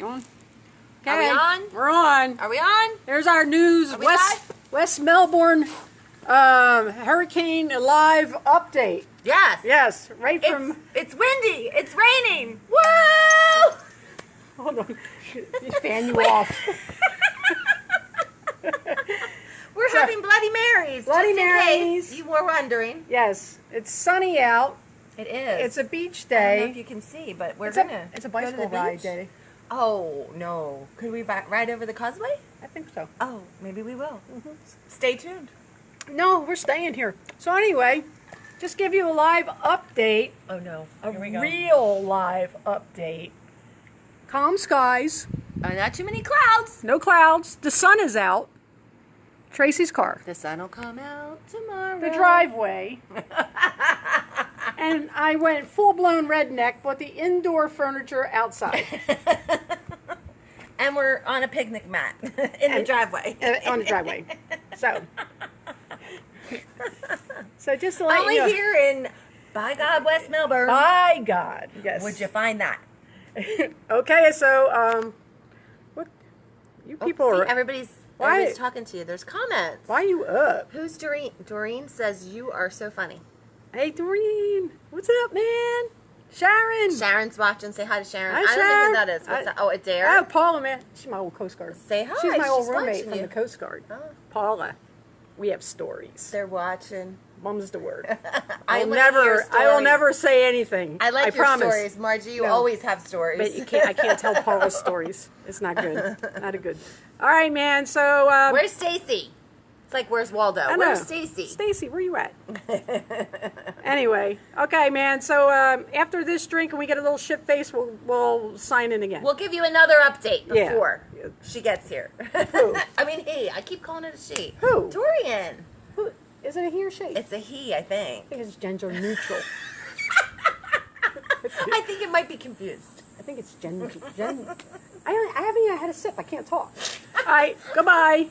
You on? Okay. Are we on? We're on. Are we on? There's our news. Are we live? West Melbourne hurricane live update. Yes. Yes, right from. It's windy. It's raining. Whoa! Hold on. Just fan you off. We're having Bloody Marys. Bloody just in Marys. case you were wondering. Yes, it's sunny out. It is. It's a beach I don't know day. if you can see, but we're It's gonna. a go to bicycle the ride beach. day. Oh no! Could we ride over the causeway? I think so. Oh, maybe we will. Mm-hmm. Stay tuned. No, we're staying here. So anyway, just give you a live update. Oh no! A Here we go. real live update. Calm skies. Not too many clouds. No clouds. The sun is out. Tracy's car. The sun will come out tomorrow. The driveway. And I went full-blown redneck, bought the indoor furniture outside. And we're on a picnic mat in the driveway. On the driveway. So just to let Only you know. here in, by God, West Melbourne. By God. Yes. Would you find that? Okay, so, what? You people See, are. everybody's talking to you. There's comments. Why are you up? Who's Doreen? Doreen says you are so funny. Hey, Doreen. What's up, man? Sharon. Sharon's watching. Say hi to Sharon. Hi, I don't know Sharon. who that is. What's that? Oh, Adair. Oh, Paula, man. She's my old Coast Guard. Say hi. She's my old roommate watching from you. the Coast Guard. Oh. Paula. We have stories. They're watching. Mum's the word. I I wanna hear will stories. never say anything. I like your promise. stories, Margie. You No. always have stories. But you can't. I can't tell Paula's stories. It's not good. Not a good. All right, man. So. Where's Stacy? It's like, where's Waldo? I know. Where's Stacy? Stacy, where you at? Anyway, okay, man. So after this drink and we get a little shit face, we'll sign in again. We'll give you another update Yeah. before she gets here. Who? I mean, he. I keep calling it a she. Who? Dorian. Who, is it a he or she? It's a he, I think. I think it's gender neutral. I think it might be confused. I think it's I haven't even had a sip. I can't talk. All right, goodbye.